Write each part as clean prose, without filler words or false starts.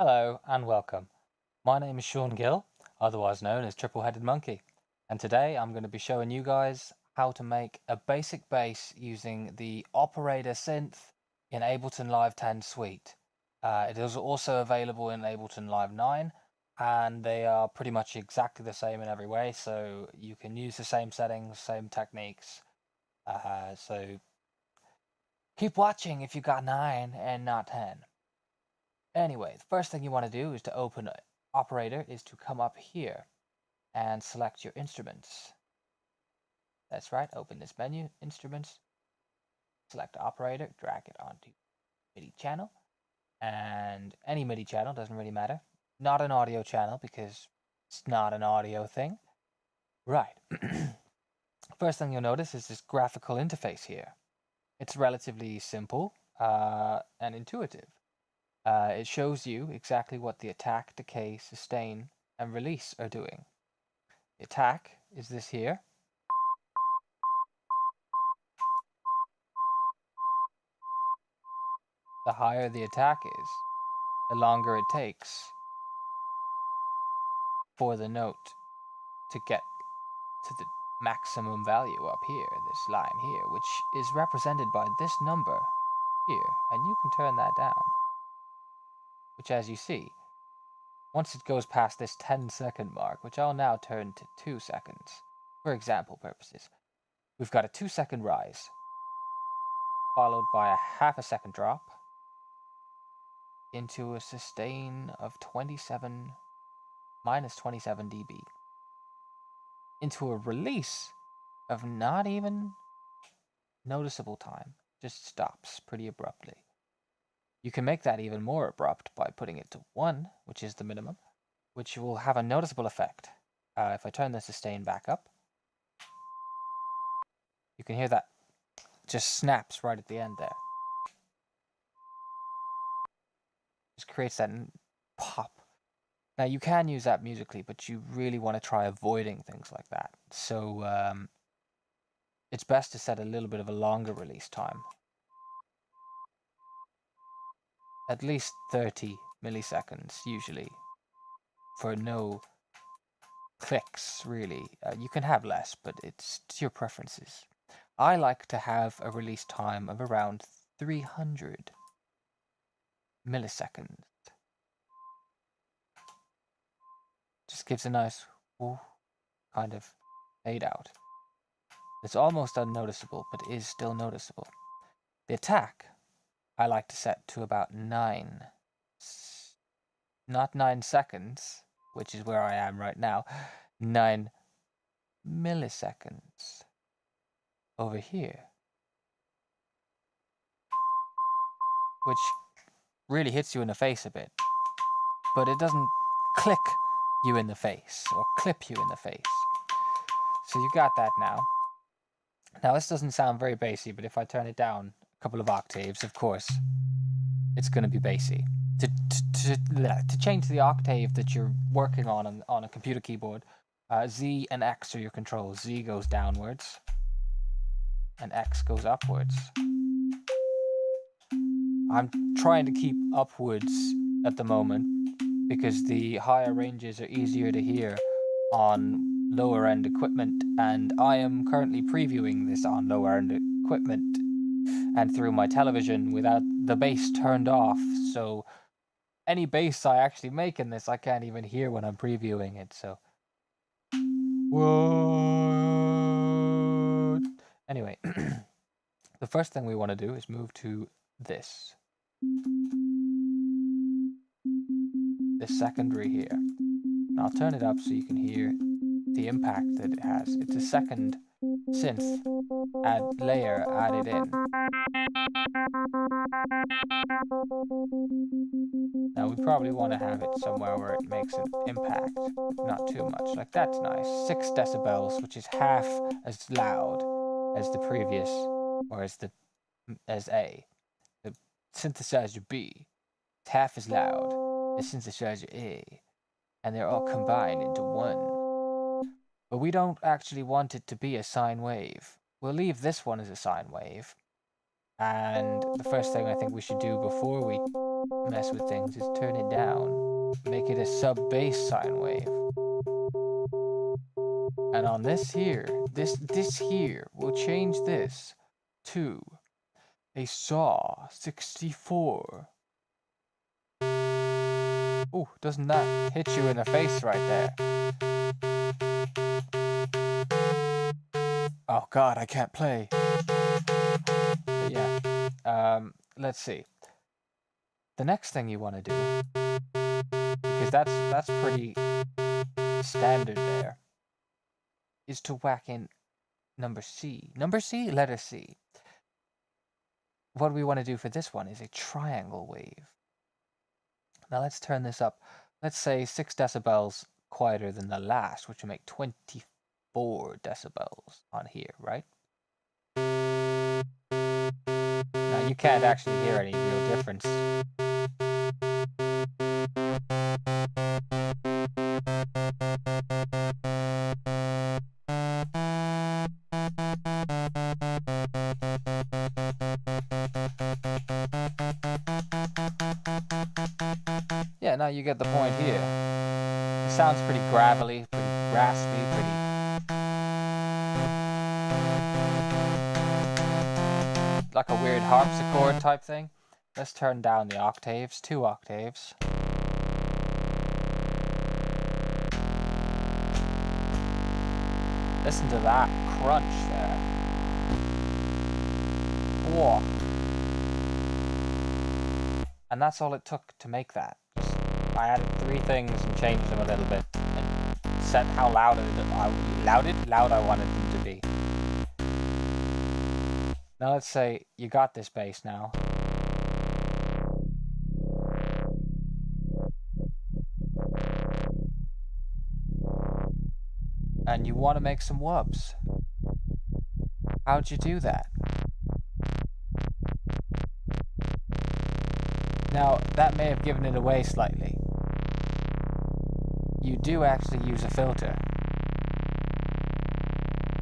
Hello and welcome. My name is Sean Gill, otherwise known as Triple-Headed Monkey, and today I'm going to be showing you guys how to make a basic bass using the operator synth in Ableton Live 10 Suite. It is also available in Ableton Live 9, and they are pretty much exactly the same in every way, so you can use the same settings, same techniques. So keep watching if you got 9 and not 10. Anyway, the first thing you want to do is to open operator is to come up here and select your instruments. That's right, open this menu, instruments, select operator, drag it onto MIDI channel, and any MIDI channel, doesn't really matter. Not an audio channel because it's not an audio thing. Right. First thing you'll notice is this graphical interface here. It's relatively simple and intuitive. It shows you exactly what the attack, decay, sustain, and release are doing. The attack is this here. The higher the attack is, the longer it takes for the note to get to the maximum value up here, this line here, which is represented by this number here, and you can turn that down, which, as you see, once it goes past this 10-second mark, which I'll now turn to 2 seconds, for example purposes, we've got a 2-second rise, followed by a half a second drop, into a sustain of minus 27 dB, into a release of not even noticeable time, just stops pretty abruptly. You can make that even more abrupt by putting it to 1, which is the minimum, which will have a noticeable effect. If I turn the sustain back up, you can hear that just snaps right at the end there. Just creates that pop. Now you can use that musically, but you really want to try avoiding things like that. So it's best to set a little bit of a longer release time. At least 30 milliseconds usually, for no clicks really. You can have less, but it's to your preferences. I like to have a release time of around 300 milliseconds. Just gives a nice kind of fade out. It's almost unnoticeable, but is still noticeable. The attack I like to set to about 9, not 9 seconds, which is where I am right now, 9 milliseconds over here, which really hits you in the face a bit, but it doesn't click you in the face or clip you in the face. So you got that now. Now this doesn't sound very bassy, but if I turn it down a couple of octaves, of course, it's going to be bassy. To change the octave that you're working on a computer keyboard, Z and X are your controls. Z goes downwards, and X goes upwards. I'm trying to keep upwards at the moment because the higher ranges are easier to hear on lower end equipment, and I am currently previewing this on lower end equipment and through my television without the bass turned off, so any bass I actually make in this I can't even hear when I'm previewing it. So what? Anyway, the first thing we want to do is move to this secondary here. And I'll turn it up so you can hear the impact that it has. It's a second synth layer added in. Now we probably want to have it somewhere where it makes an impact, not too much. Like that's nice. 6 decibels, which is half as loud as the previous, or as A. The synthesizer B, it's half as loud as synthesizer A, and they're all combined into one. But we don't actually want it to be a sine wave. We'll leave this one as a sine wave. And the first thing I think we should do before we mess with things is turn it down. Make it a sub-bass sine wave. And on this here, this here, we'll change this to a saw 64. Ooh, doesn't that hit you in the face right there? Oh god, I can't play. But yeah, let's see. The next thing you want to do, because that's pretty standard there, is to whack in number C. Number C, letter C. What we want to do for this one is a triangle wave. Now let's turn this up. Let's say 6 decibels quieter than the last, which will make 24 decibels on here, right? Now you can't actually hear any real difference. Yeah, now you get the point here. It sounds pretty gravelly, pretty raspy, like a weird harpsichord type thing. Let's turn down the octaves, 2 octaves. Listen to that crunch there. Whoa. And that's all it took to make that. I added 3 things and changed them a little bit and set how loud I wanted them to be. Now let's say you got this bass now. And you want to make some wubs. How'd you do that? Now, that may have given it away slightly. You do actually use a filter,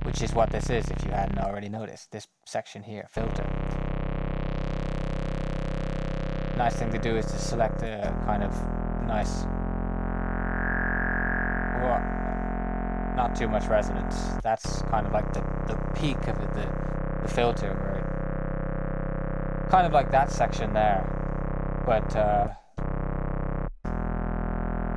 which is what this is if you hadn't already noticed. This section here, filter. Nice thing to do is to select a kind of nice, well, not too much resonance. That's kind of like the peak of it, the filter, where it, kind of like that section there. But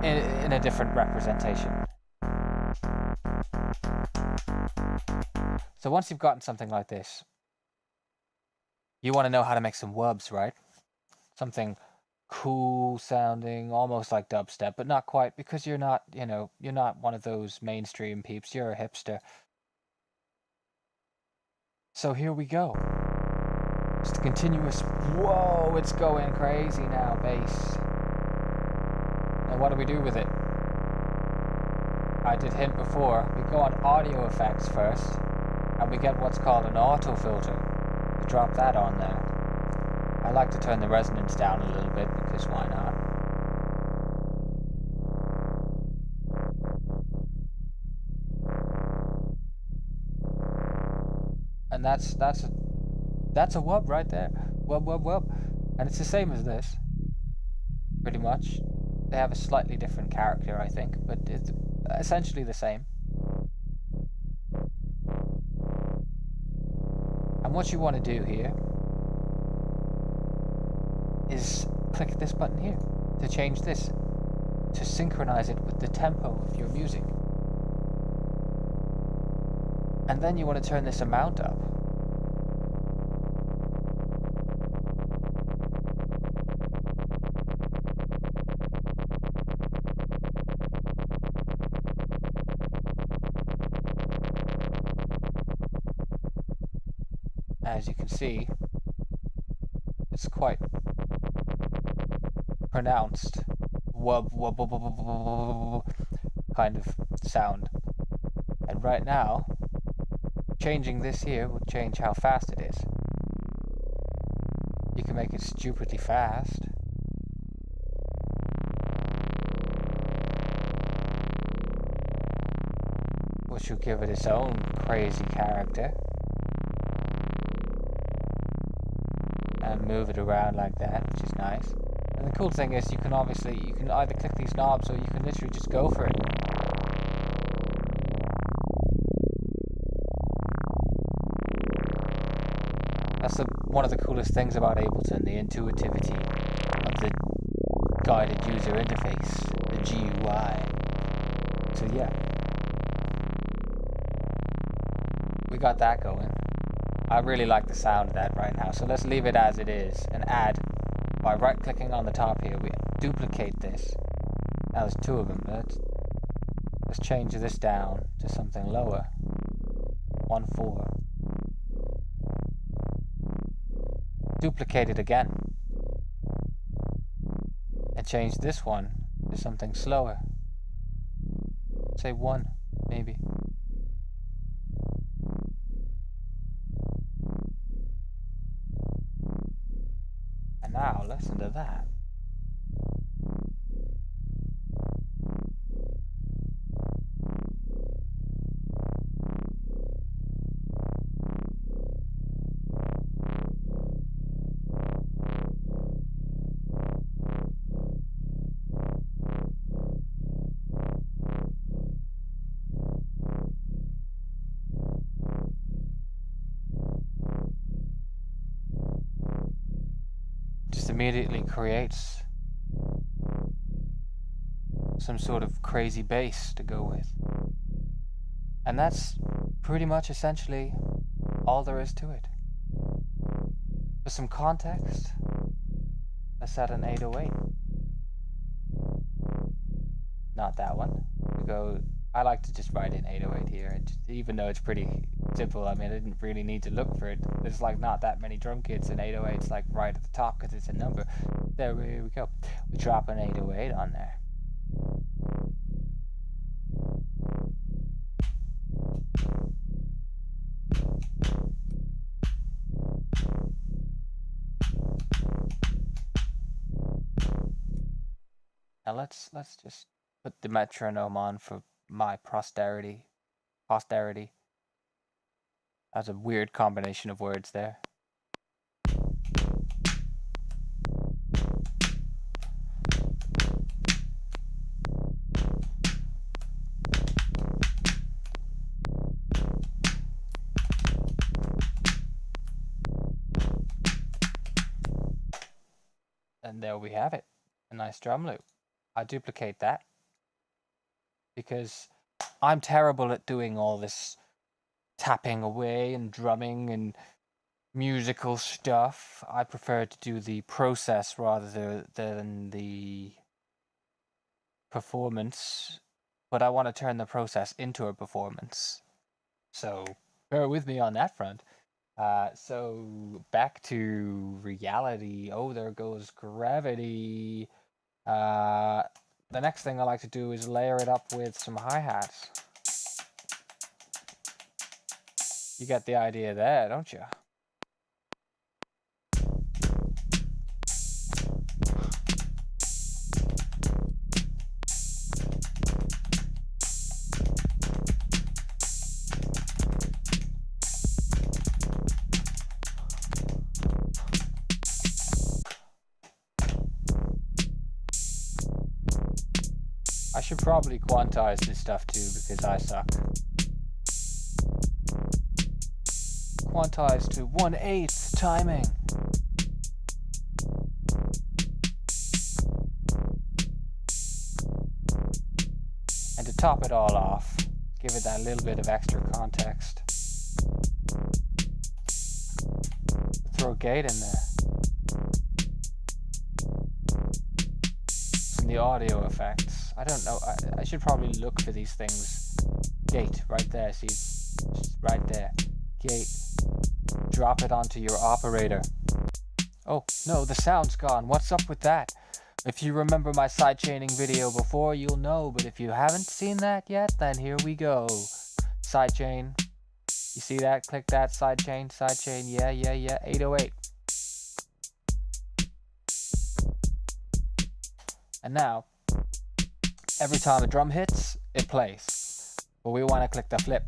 in a different representation. So once you've gotten something like this, you want to know how to make some wubs, right? Something cool sounding, almost like dubstep, but not quite, because you're not, you're not one of those mainstream peeps, you're a hipster. So here we go. Just a continuous, whoa, it's going crazy now, bass. Now what do we do with it? I did hint before, we go on audio effects first, and we get what's called an auto filter. We drop that on there. I like to turn the resonance down a little bit, because why not? And that's a wub right there. Wub. And it's the same as this. Pretty much. They have a slightly different character, I think, but it's essentially the same. And what you want to do here is click this button here to change this, to synchronize it with the tempo of your music. And then you want to turn this amount up. As you can see, it's quite pronounced wub kind of sound. And right now, changing this here will change how fast it is. You can make it stupidly fast. Which will give it its own crazy character. And move it around like that, which is nice. And the cool thing is you can either click these knobs or you can literally just go for it. That's one of the coolest things about Ableton, the intuitivity of the guided user interface, the GUI. So yeah, we got that going. I really like the sound of that right now, so let's leave it as it is and add, by right clicking on the top here, we duplicate this. Now there's two of them, let's change this down to something lower, 1.4. Duplicate it again and change this one to something slower, say 1 maybe. And now listen to that. Just immediately creates some sort of crazy bass to go with. And that's pretty much essentially all there is to it. For some context, let's add an 808. Not that one. I like to just write in 808 here, even though it's pretty simple. I mean, I didn't really need to look for it. There's like not that many drum kits, and 808's like right at the top because it's a number. There we go. We drop an 808 on there. Now let's just put the metronome on for my posterity. That's a weird combination of words there. And there we have it, a nice drum loop. I duplicate that because I'm terrible at doing all this tapping away and drumming and musical stuff. I prefer to do the process rather than the performance, but I want to turn the process into a performance. So bear with me on that front. So back to reality. Oh, there goes gravity. The next thing I like to do is layer it up with some hi-hats. You get the idea there, don't you? I should probably quantize this stuff too because I suck. Quantize to 1/8 timing. And to top it all off, give it that little bit of extra context. Throw a gate in there. And the audio effects. I don't know. I should probably look for these things. Gate right there. See, just right there. Gate. Drop it onto your operator. Oh no, the sound's gone. What's up with that? If you remember my sidechaining video before, you'll know. But if you haven't seen that yet, then here we go. Sidechain. You see that? Click that. Sidechain. Sidechain. Yeah. 808. And now, every time a drum hits, it plays. But we want to click the flip.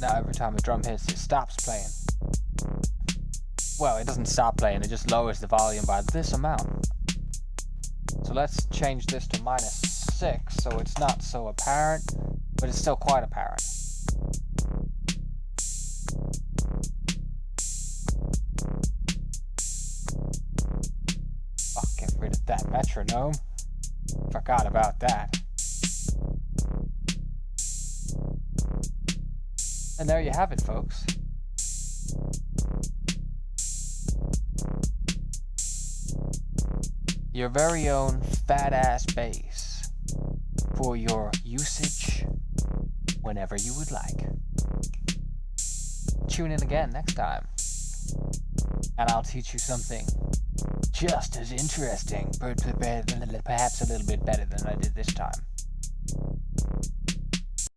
Now every time a drum hits, it stops playing. well, it doesn't stop playing, it just lowers the volume by this amount. So let's change this to -6 so it's not so apparent, but it's still quite apparent. Oh, get rid of that metronome. Forgot about that. And there you have it, folks. Your very own fat-ass bass for your usage whenever you would like. Tune in again next time, and I'll teach you something just as interesting, perhaps a little bit better than I did this time.